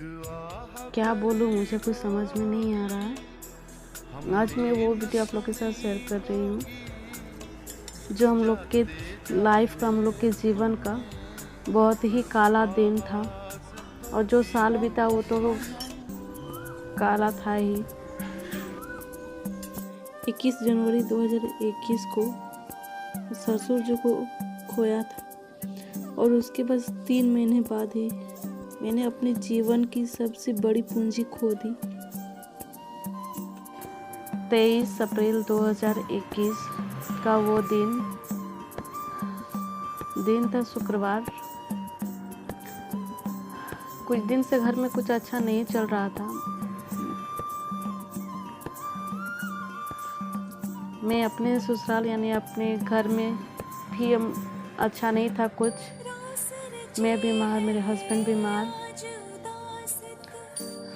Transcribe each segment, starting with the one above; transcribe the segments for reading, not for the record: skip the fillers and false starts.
क्या बोलूँ, मुझे कुछ समझ में नहीं आ रहा है। आज मैं वो वीडियो आप लोग के साथ शेयर कर रही हूँ जो हम लोग के लाइफ का, हम लोग के जीवन का बहुत ही काला दिन था। और जो साल बीता वो तो काला था ही। 21 जनवरी 2021 को ससुर जी को खोया था और उसके बस 3 महीने बाद ही मैंने अपने जीवन की सबसे बड़ी पूंजी खो दी। 23 अप्रैल 2021 का वो दिन था, शुक्रवार। कुछ दिन से घर में कुछ अच्छा नहीं चल रहा था। मैं अपने ससुराल यानी अपने घर में भी अच्छा नहीं था कुछ। मैं बीमार, मेरे हस्बैंड बीमार।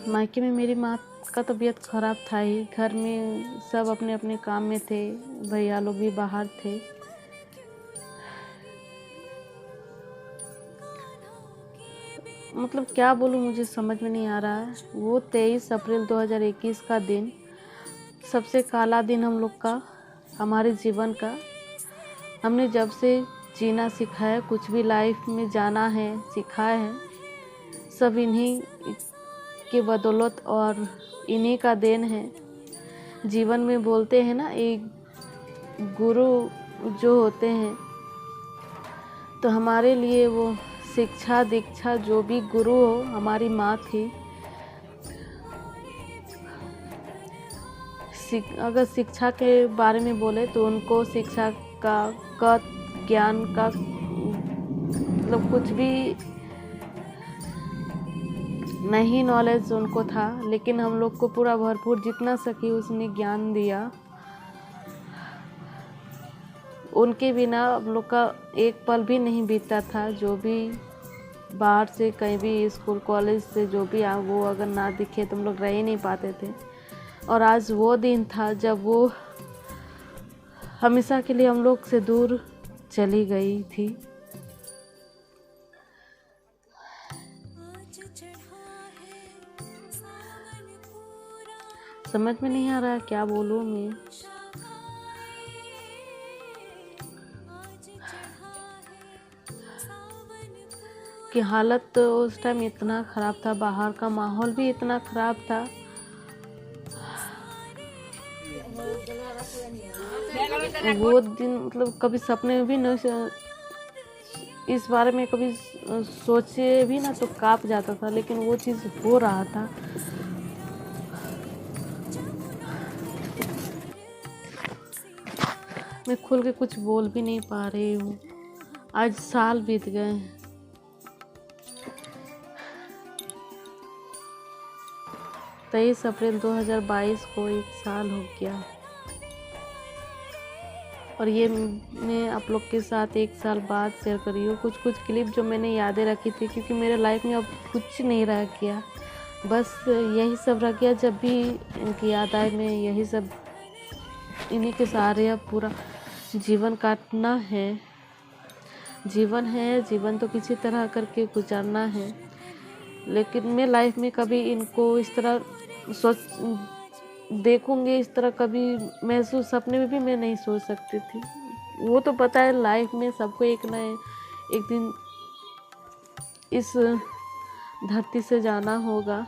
मायके में मेरी माँ का तबीयत खराब था ही। घर में सब अपने अपने काम में थे, भैया लोग भी बाहर थे। मतलब क्या बोलूँ, मुझे समझ में नहीं आ रहा है। वो 23 अप्रैल 2021 का दिन सबसे काला दिन हम लोग का, हमारे जीवन का। हमने जब से जीना सीखा है, कुछ भी लाइफ में जाना है, सीखा है, सब इन्हीं के बदौलत और इन्हीं का देन है। जीवन में बोलते हैं ना, एक गुरु जो होते हैं, तो हमारे लिए वो शिक्षा दीक्षा जो भी गुरु हो, हमारी माँ थी। अगर शिक्षा के बारे में बोले तो उनको शिक्षा का ज्ञान का मतलब कुछ भी नहीं नॉलेज उनको था, लेकिन हम लोग को पूरा भरपूर जितना सकी उसने ज्ञान दिया। उनके बिना हम लोग का एक पल भी नहीं बीतता था। जो भी बाहर से कहीं भी स्कूल कॉलेज से जो भी वो अगर ना दिखे तो हम लोग रह ही नहीं पाते थे। और आज वो दिन था जब वो हमेशा के लिए हम लोग से दूर चली गई थी। समझ में नहीं आ रहा है क्या बोलूँ मैं। कि हालत तो उस टाइम इतना ख़राब था, बाहर का माहौल भी इतना ख़राब था। वो दिन मतलब कभी सपने में भी नहीं, इस बारे में कभी सोचे भी ना तो काँप जाता था, लेकिन वो चीज़ हो रहा था। मैं खुल के कुछ बोल भी नहीं पा रही हूँ। आज साल बीत गए हैं। 23 अप्रैल 2022 को 1 साल हो गया। और ये मैं आप लोग के साथ 1 साल बाद शेयर कर रही हूँ कुछ क्लिप जो मैंने यादें रखी थी, क्योंकि मेरे लाइफ में अब कुछ नहीं रह गया। बस यही सब रह गया। जब भी इनकी याद आए, मैं यही सब, इन्हीं के सहारे अब पूरा जीवन काटना है। जीवन तो किसी तरह करके गुजारना है। लेकिन मैं लाइफ में कभी इनको इस तरह देखूंगी, इस तरह कभी महसूस सपने में भी मैं नहीं सोच सकती थी। वो तो पता है लाइफ में सबको एक दिन इस धरती से जाना होगा।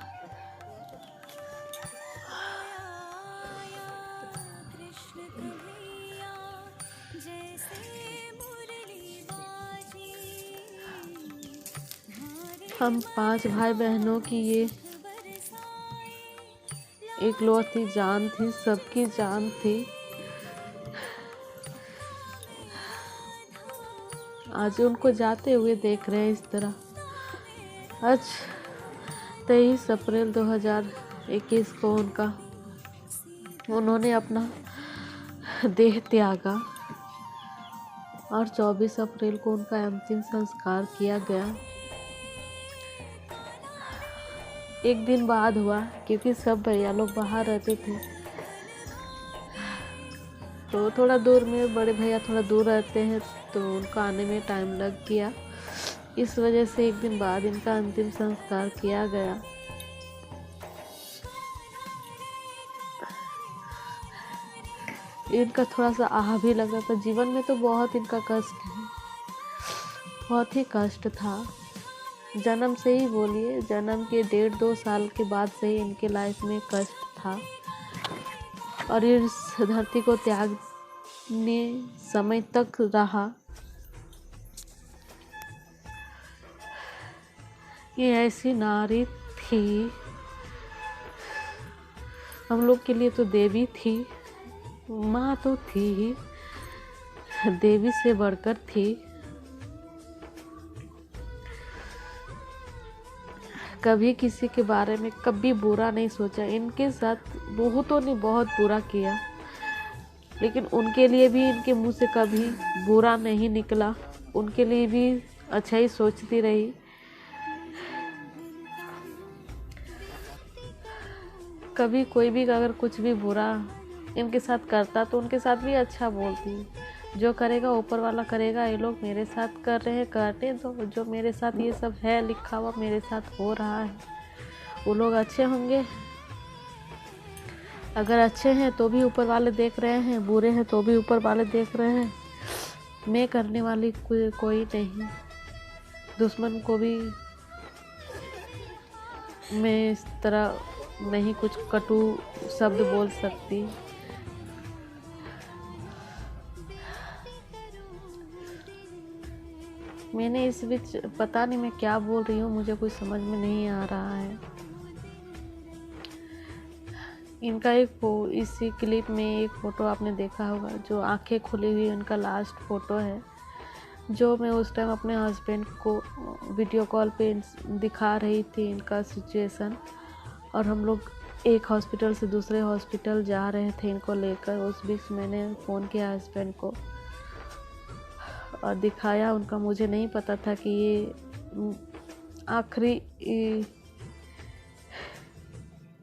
हम 5 भाई बहनों की ये एकलौती जान थी, सबकी जान थी। आज उनको जाते हुए देख रहे हैं इस तरह। आज 23 अप्रैल 2021 को उन्होंने अपना देह त्यागा और 24 अप्रैल को उनका अंतिम संस्कार किया गया। एक दिन बाद हुआ, क्योंकि सब भैया लोग बाहर रहते थे, तो थोड़ा दूर में बड़े भैया थोड़ा दूर रहते हैं, तो उनका आने में टाइम लग गया। इस वजह से एक दिन बाद इनका अंतिम संस्कार किया गया। इनका थोड़ा सा आह भी लग रहा था। जीवन में तो बहुत इनका कष्ट है, बहुत ही कष्ट था। जन्म से ही बोलिए, जन्म के 1.5-2 साल के बाद से ही इनके लाइफ में कष्ट था और इस धरती को त्यागने समय तक रहा। ये ऐसी नारी थी, हम लोग के लिए तो देवी थी, माँ तो थी ही, देवी से बढ़कर थी। कभी किसी के बारे में कभी बुरा नहीं सोचा। इनके साथ बहुतों ने बहुत बुरा किया, लेकिन उनके लिए भी इनके मुंह से कभी बुरा नहीं निकला। उनके लिए भी अच्छा ही सोचती रही। कभी कोई भी अगर कुछ भी बुरा इनके साथ करता तो उनके साथ भी अच्छा बोलती। जो करेगा ऊपर वाला करेगा, ये लोग मेरे साथ कर रहे हैं, करने दो। जो मेरे साथ ये सब है लिखा हुआ, मेरे साथ हो रहा है, वो लोग अच्छे होंगे। अगर अच्छे हैं तो भी ऊपर वाले देख रहे हैं, बुरे हैं तो भी ऊपर वाले देख रहे हैं। मैं करने वाली कोई नहीं। दुश्मन को भी मैं इस तरह नहीं कुछ कटु शब्द बोल सकती। मैंने इस बीच पता नहीं मैं क्या बोल रही हूँ, मुझे कुछ समझ में नहीं आ रहा है। इनका इसी क्लिप में एक फ़ोटो आपने देखा होगा, जो आंखें खुली हुई उनका लास्ट फ़ोटो है, जो मैं उस टाइम अपने हस्बैंड को वीडियो कॉल पे दिखा रही थी इनका सिचुएशन। और हम लोग एक हॉस्पिटल से दूसरे हॉस्पिटल जा रहे थे इनको लेकर। उस बीच मैंने फ़ोन किया हस्बैंड को और दिखाया उनका। मुझे नहीं पता था कि ये आखिरी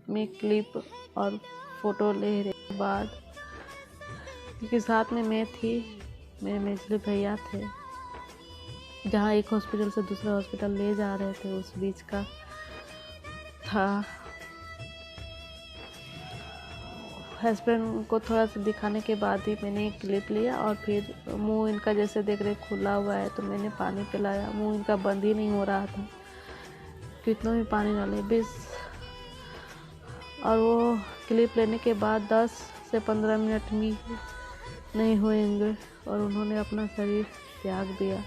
में क्लिप और फ़ोटो ले रहे के बाद, क्योंकि साथ में मैं थी, मेरे मेजली भैया थे, जहाँ एक हॉस्पिटल से दूसरे हॉस्पिटल ले जा रहे थे, उस बीच का था। हस्बैंड को थोड़ा सा दिखाने के बाद ही मैंने एक क्लिप लिया और फिर मुंह इनका जैसे देख रहे खुला हुआ है तो मैंने पानी पिलाया। मुंह इनका बंद ही नहीं हो रहा था, कितना भी पानी डाले बस। और वो क्लिप लेने के बाद 10 से 15 मिनट में नहीं होंगे और उन्होंने अपना शरीर त्याग दिया।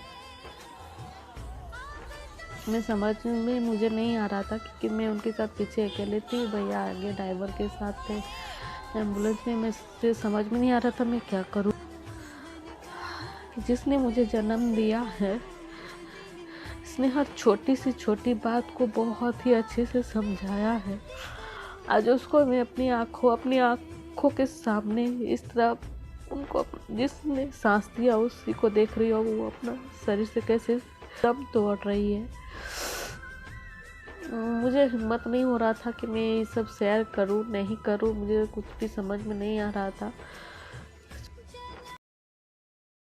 मैं समझ में मुझे नहीं आ रहा था क्योंकि मैं उनके साथ पीछे अकेले थी, भैया आगे ड्राइवर के साथ थे एम्बुलेंस में। मुझे समझ में नहीं आ रहा था मैं क्या करूं। जिसने मुझे जन्म दिया है, इसने हर छोटी सी छोटी बात को बहुत ही अच्छे से समझाया है। आज उसको मैं अपनी आँखों के सामने इस तरह उनको जिसने सांस दिया उसी को देख रही हो, वो अपना शरीर से कैसे दम तोड़ रही है। मुझे हिम्मत नहीं हो रहा था कि मैं ये सब शेयर करूं नहीं करूं, मुझे कुछ भी समझ में नहीं आ रहा था।